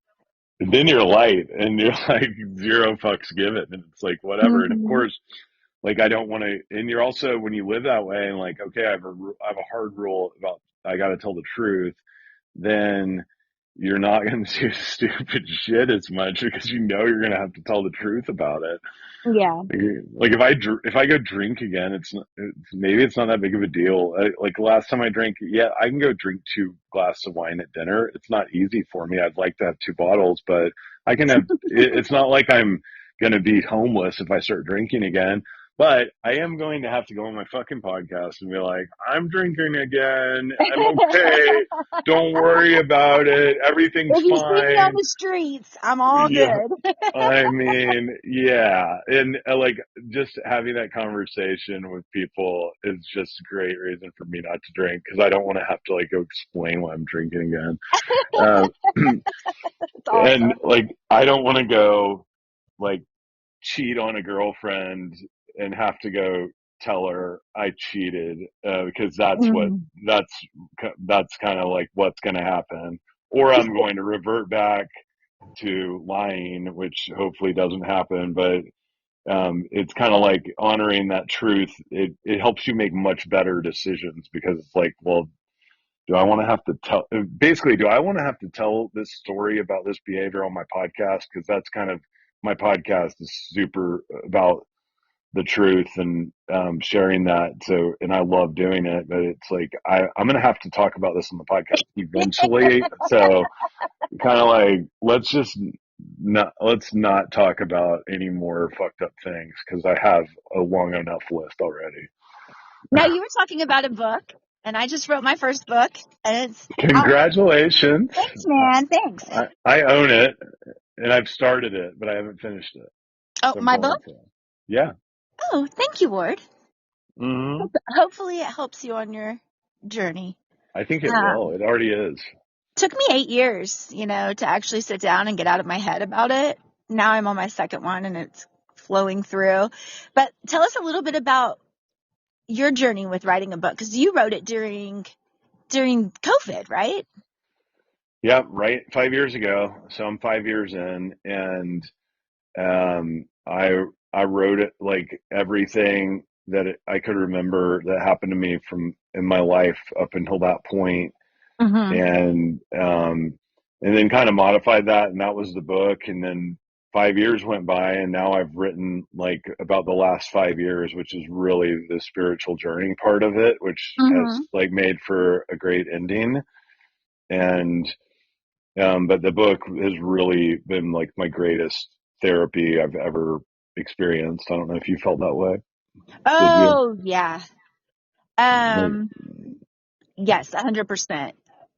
then you're light and you're like zero fucks given, and it's like whatever. And of Mm-hmm. course, like I don't want to, and you're also, when you live that way and like, okay, I have a hard rule about I got to tell the truth, then you're not going to do stupid shit as much because you know you're going to have to tell the truth about it. Yeah. Like if I go drink again, maybe it's not that big of a deal. Like last time I drank, yeah, I can go drink 2 glasses of wine at dinner. It's not easy for me. I'd like to have 2 bottles, but I can have. It's not like I'm gonna be homeless if I start drinking again. But I am going to have to go on my fucking podcast and be like, I'm drinking again. I'm okay. Don't worry about it. Everything's If you see me on fine. the streets, I'm all Yeah, good. I mean, yeah, and like just having that conversation with people is just a great reason for me not to drink because I don't want to have to like go explain why I'm drinking again. Uh, It's and awesome. like I don't want to go like cheat on a girlfriend and have to go tell her I cheated, because Mm. that's kind of like what's going to happen, or I'm going to revert back to lying, which hopefully doesn't happen. But it's kind of like honoring that truth. It helps you make much better decisions, because it's like, well, do I want to have to tell, basically, do I want to have to tell this story about this behavior on my podcast? Because that's kind of, my podcast is super about the truth and sharing that. So, and I love doing it, but it's like, I'm going to have to talk about this on the podcast eventually. So kind of like, let's not talk about any more fucked up things, because I have a long enough list already. Now, you were talking about a book, and I just wrote my first book, and it's out. Congratulations. Thanks, man. Thanks. I own it, and I've started it, but I haven't finished it. Oh, So I'm my book? going to. Yeah. Oh, thank you, Ward. Hmm. Hopefully it helps you on your journey. I think it will. It already is. Took me 8 years, to actually sit down and get out of my head about it. Now I'm on my second one and it's flowing through. But tell us a little bit about your journey with writing a book, because you wrote it during COVID, right? Yeah, right. 5 years ago. So I'm 5 years in, and I wrote it, like everything that I could remember that happened to me from in my life up until that point, Mm-hmm. and then kind of modified that, and that was the book. And then 5 years went by, and now I've written like about the last 5 years, which is really the spiritual journey part of it, which has Mm-hmm. like made for a great ending. And but the book has really been like my greatest therapy I've ever experienced. I don't know if you felt that way. Did you? Oh, yeah. Like, Yes, 100%.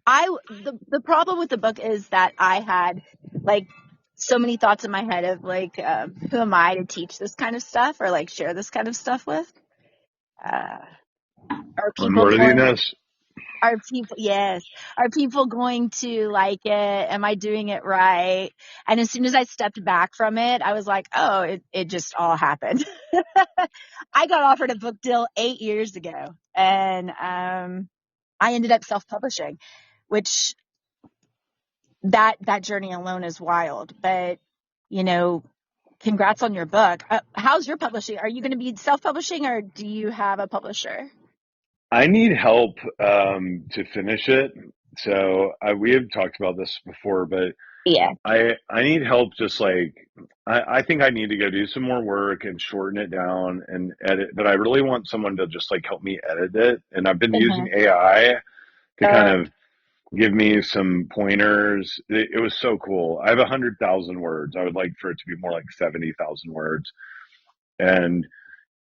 The problem with the book is that I had like so many thoughts in my head of like, who am I to teach this kind of stuff or like share this kind of stuff with? Uh, are people going? unworthiness. Are people? Yes. Are people going to like it? Am I doing it right? And as soon as I stepped back from it, I was like, oh, it just all happened. I got offered a book deal 8 years ago, and I ended up self-publishing, which that journey alone is wild. But congrats on your book. How's your publishing? Are you going to be self-publishing, or do you have a publisher? I need help to finish it. So we have talked about this before, but Yeah. I need help. Just like I think I need to go do some more work and shorten it down and edit. But I really want someone to just like help me edit it. And I've been Uh-huh. using AI to kind Uh, of give me some pointers. It was so cool. I have 100,000 words. I would like for it to be more like 70,000 words. And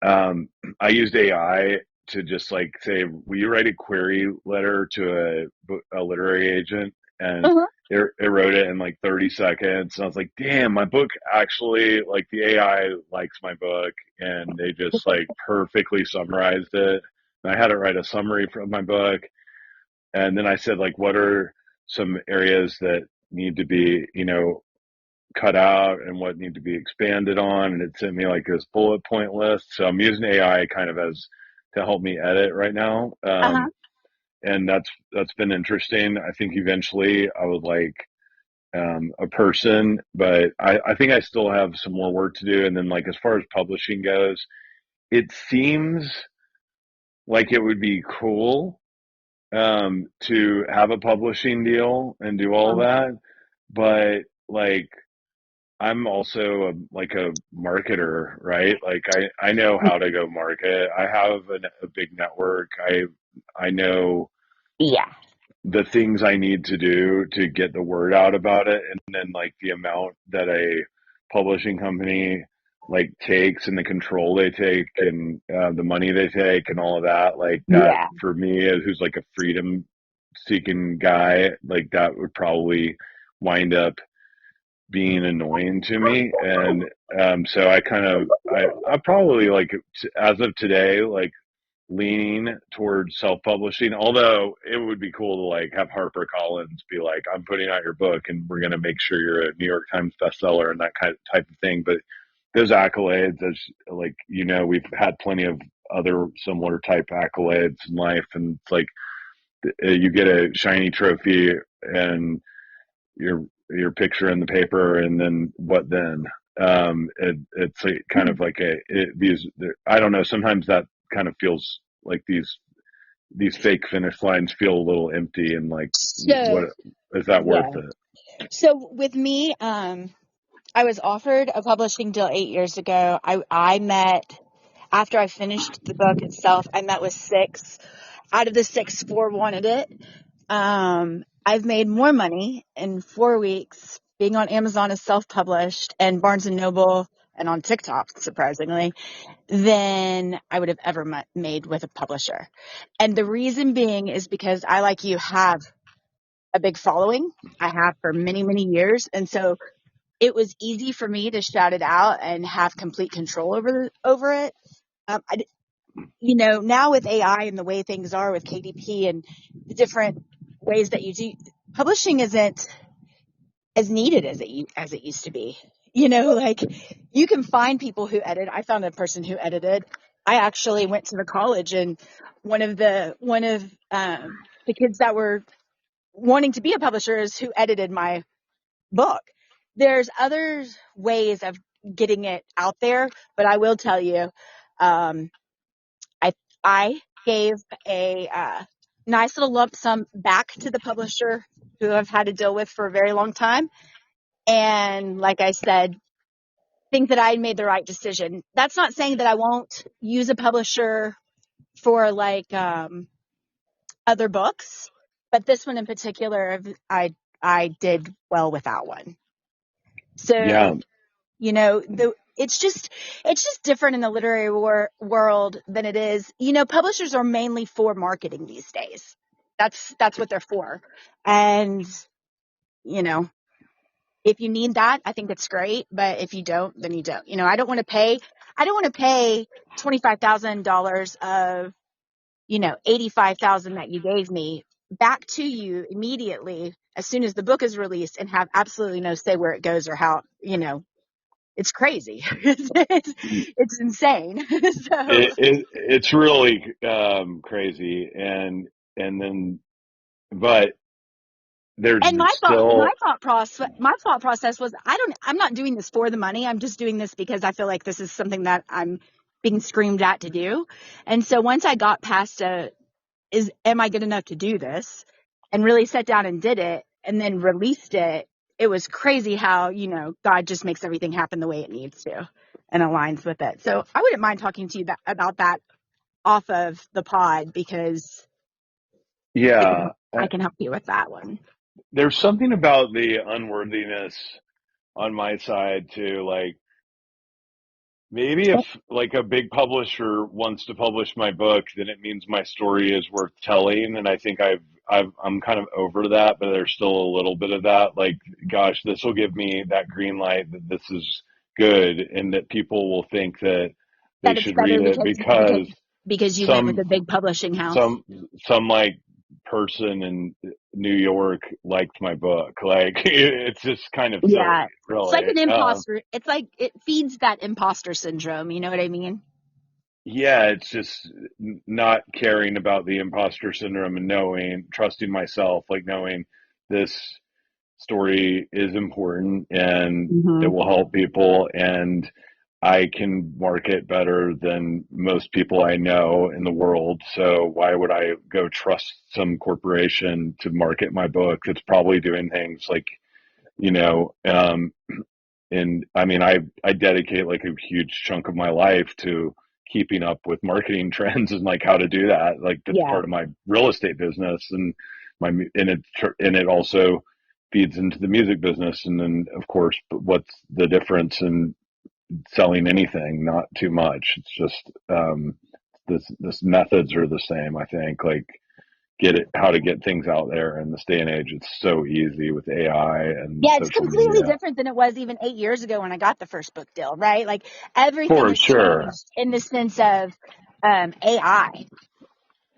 um, I used AI to just like say, will you write a query letter to a literary agent? And uh-huh. it wrote it in like 30 seconds. And I was like, damn, my book actually, like the AI likes my book. And they just like perfectly summarized it. And I had it write a summary from my book. And then I said, like, what are some areas that need to be, cut out and what need to be expanded on? And it sent me like this bullet point list. So I'm using AI kind of as to help me edit right now. Uh-huh. And that's been interesting. I think eventually I would like a person, but I think I still have some more work to do. And then like as far as publishing goes, it seems like it would be cool to have a publishing deal and do all Uh-huh. that. But like, I'm also like a marketer, right? Like I know how to go market. I have a big network. I know Yeah. the things I need to do to get the word out about it. And then like the amount that a publishing company like takes and the control they take and the money they take and all of that, like that Yeah. for me, who's like a freedom seeking guy, like that would probably wind up being annoying to me. And so I probably like, as of today, like leaning towards self-publishing, although it would be cool to like have Harper Collins be like, I'm putting out your book and we're going to make sure you're a New York Times bestseller and that kind of type of thing. But those accolades, as like, we've had plenty of other similar type accolades in life, and it's like you get a shiny trophy and your picture in the paper, and then what then? It's like, kind of like I don't know. Sometimes that kind of feels like these fake finish lines feel a little empty, and like, So what is that worth yeah. it? So with me, I was offered a publishing deal 8 years ago. I met, after I finished the book itself, I met with 6. Out of the 6, 4 wanted it. I've made more money in 4 weeks being on Amazon as self-published and Barnes and Noble and on TikTok, surprisingly, than I would have ever made with a publisher. And the reason being is because I, like you, have a big following. I have for many, many years. And so it was easy for me to shout it out and have complete control over it. Now with AI and the way things are with KDP and the different ways that you do, publishing isn't as needed as it used to be. Like you can find people who edit. I found a person who edited. I actually went to the college, and one of the kids that were wanting to be a publisher is who edited my book. There's other ways of getting it out there, but I will tell you, um, I gave a nice little lump sum back to the publisher who I've had to deal with for a very long time. And like I said, think that I made the right decision. That's not saying that I won't use a publisher for like other books, but this one in particular, I did well without one. Yeah, So it's just different in the literary world than it is. Publishers are mainly for marketing these days. That's what they're for. And if you need that, I think that's great. But if you don't, then you don't. I don't want to pay $25,000 of, 85,000 that you gave me back to you immediately as soon as the book is released and have absolutely no say where it goes or how. It's crazy. It's insane. So, it's really crazy, and then, but there's and still, my thought process was, I'm not doing this for the money. I'm just doing this because I feel like this is something that I'm being screamed at to do. And so once I got past am I good enough to do this, and really sat down and did it and then released it, it was crazy how, God just makes everything happen the way it needs to and aligns with it. So I wouldn't mind talking to you about that off of the pod, because yeah. I can help you with that one. There's something about the unworthiness on my side too. Like, maybe if like a big publisher wants to publish my book, then it means my story is worth telling. And I think I'm kind of over that, but there's still a little bit of that. Like, gosh, this will give me that green light that this is good, and that people will think that they That it's should better read it because because you went with some a big publishing house. some some like person in New York liked my book. Like, it's just kind of silly, Yeah. It's like really. an imposter. It's like it feeds that imposter syndrome. You know what I mean? Yeah, it's just not caring about the imposter syndrome, and trusting myself, like knowing this story is important and it Mm-hmm. will help people, and I can market better than most people I know in the world. So why would I go trust some corporation to market my book that's probably doing things like, you know, um, and I mean, I dedicate like a huge chunk of my life to keeping up with marketing trends and like how to do that. Like, that's Yeah. part of my real estate business, and it also feeds into the music business. And then, of course, but what's the difference in selling anything? Not too much. It's just this methods are the same. I think, like, how to get things out there in this day and age. It's so easy with AI and Yeah, it's social completely media. different than it was even 8 years ago when I got the first book deal, right? Like everything For has sure. changed in the sense of AI.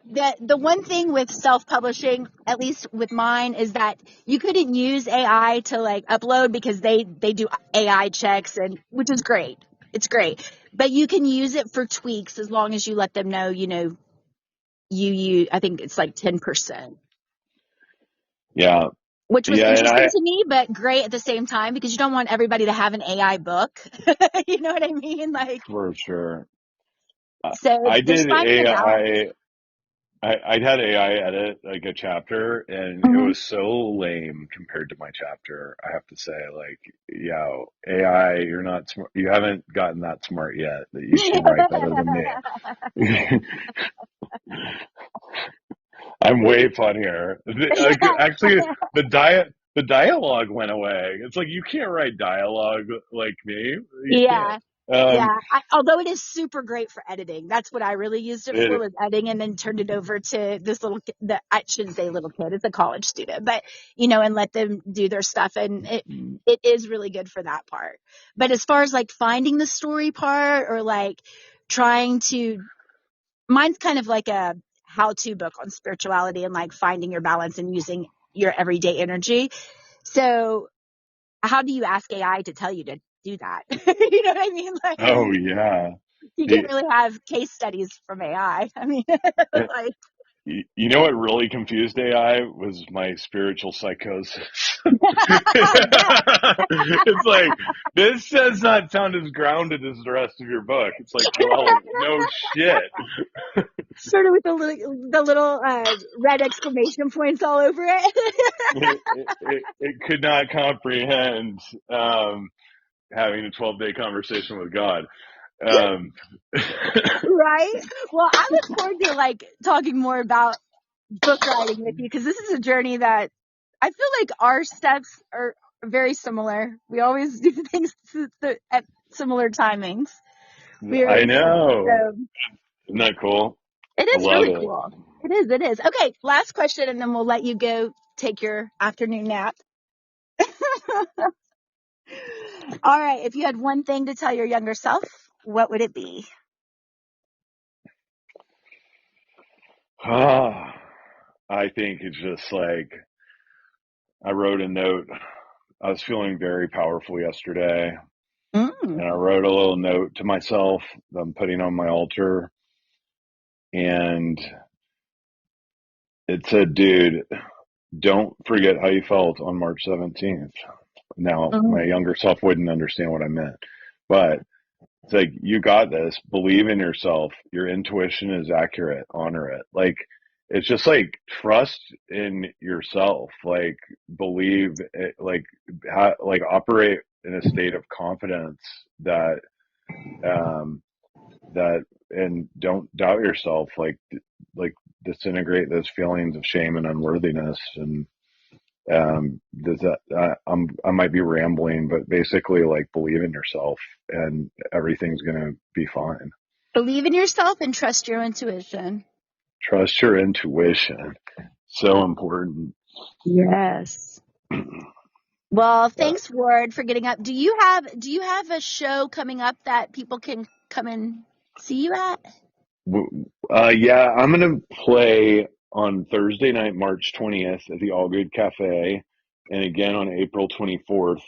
The one thing with self-publishing, at least with mine, is that you couldn't use AI to like upload because they do AI checks, and which is great. It's great. But you can use it for tweaks as long as you let them know, I think it's like 10%, Yeah. which was Yeah. And interesting to me, but great at the same time because you don't want everybody to have an AI book. You know what I mean? Like, for sure. so I there's did finding a balance. I'd had AI edit like a chapter and it Mhm. was so lame compared to my chapter. I have to say, like, yeah, AI, you're not smart. You haven't gotten that smart yet that you can write better than me. I'm way funnier. Like, actually, the dialogue went away. It's like you can't write dialogue like me. You can't. Yeah. Um, Yeah. Although it is super great for editing. That's what I really used it for, it, was editing, and then turned it over to this I shouldn't say little kid, it's a college student, but and let them do their stuff. And it is really good for that part. But as far as like finding the story part, or like trying to, mine's kind of like a how-to book on spirituality and like finding your balance and using your everyday energy. So how do you ask AI to tell you to do that? You know what I mean? oh Like, yeah. you can't The, really have case studies from AI. I mean, like, You know what really confused AI was my spiritual psychosis. I bet. It's like, this does not sound as grounded as the rest of your book. It's like, well, no shit. Sort of with the little red exclamation points all over it. It could not comprehend having a 12-day conversation with God. Um, Right? Well, I look forward to like talking more about book writing with you, because this is a journey that I feel like our steps are very similar. We always do things at similar timings. I We're know. so Isn't that cool? It I is love really it. cool. It is. It is. Okay, last question, and then we'll let you go take your afternoon nap. All right. If you had one thing to tell your younger self, what would it be? I think it's just like I wrote a note. I was feeling very powerful yesterday, Mm. and I wrote a little note to myself that I'm putting on my altar, and it said, "Dude, don't forget how you felt on March 17th." Now, my Mm. younger self wouldn't understand what I meant, but it's like, you got this. Believe in yourself. Your intuition is accurate. Honor it. Like, it's just like trust in yourself. Like, believe it, like operate in a state of confidence that, um, and don't doubt yourself. Like disintegrate those feelings of shame and unworthiness. And, does that, I might be rambling, but basically, like, believe in yourself and everything's going to be fine. Believe in yourself and trust your intuition. Trust your intuition. So important. Yes. Well, Uh, thanks, Ward, for getting up. Do you have a show coming up that people can come and see you at? yeah, I'm going to play on Thursday night, March 20th at the All Good Cafe, and again on April 24th.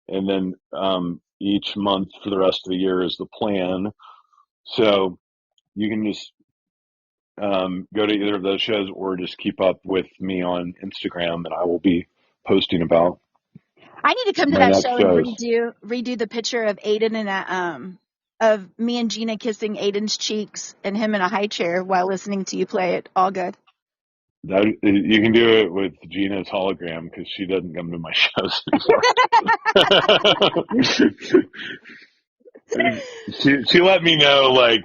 And then each month for the rest of the year is the plan. So you can just go to either of those shows or just keep up with me on Instagram, and I will be posting about I need to come to my that next show and shows. redo the picture of Aiden and of me and Gina kissing Aiden's cheeks and him in a high chair while listening to you play it. All good. That you can do it with Gina's hologram because she doesn't come to my shows anymore. She let me know like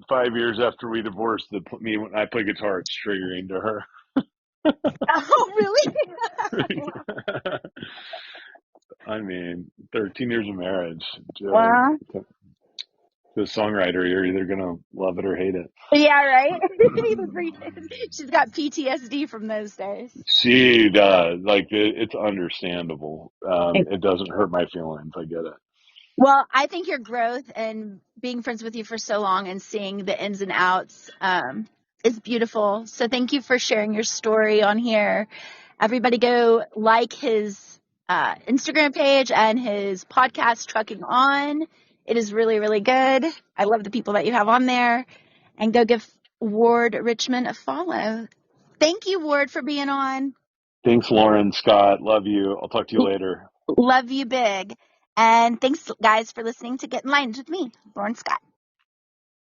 5 years after we divorced that me when I play guitar, it's triggering to her. Oh, really? I mean, 13 years of marriage. Well, To a songwriter, you're either gonna love it or hate it. yeah, right. She's got PTSD from those days. She does. Like, it's understandable. It doesn't hurt my feelings. I get it. Well, I think your growth and being friends with you for so long and seeing the ins and outs is beautiful. So thank you for sharing your story on here. Everybody go like his Instagram page and his podcast, Trucking On. It is really, really good. I love the people that you have on there. And go give Ward Richmond a follow. Thank you, Ward, for being on. Thanks, Lauren, Scott. Love you. I'll talk to you later. Love you big. And thanks, guys, for listening to Get Enlightened with me, Lauren Scott.